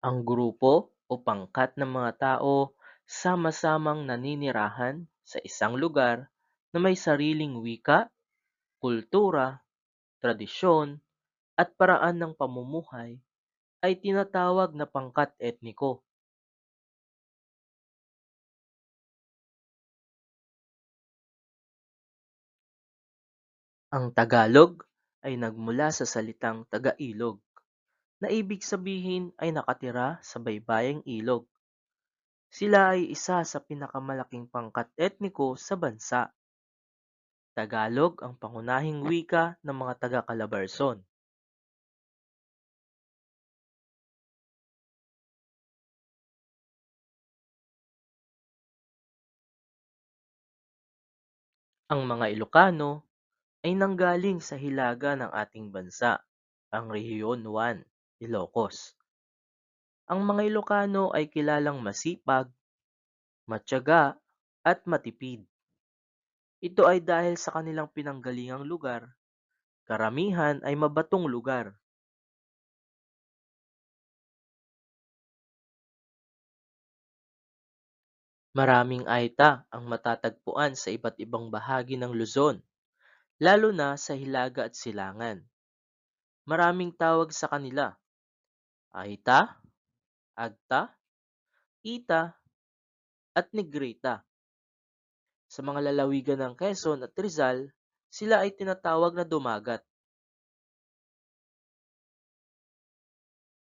Ang grupo o pangkat ng mga tao sama-samang naninirahan sa isang lugar na may sariling wika, kultura, tradisyon, at paraan ng pamumuhay ay tinatawag na pangkat etniko. Ang Tagalog ay nagmula sa salitang Taga-ilog na ibig sabihin ay nakatira sa baybaying ilog. Sila ay isa sa pinakamalaking pangkat etniko sa bansa. Tagalog ang pangunahing wika ng mga taga-Calabarzon. Ang mga Ilocano ay nanggaling sa hilaga ng ating bansa, ang Rehiyon 1, Ilocos. Ang mga Ilocano ay kilalang masipag, matyaga, at matipid. Ito ay dahil sa kanilang pinanggalingang lugar, karamihan ay mabatong lugar. Maraming aita ang matatagpuan sa iba't ibang bahagi ng Luzon, lalo na sa Hilaga at Silangan. Maraming tawag sa kanila, aita, agta, ita, at negrita. Sa mga lalawigan ng Quezon at Rizal, sila ay tinatawag na dumagat.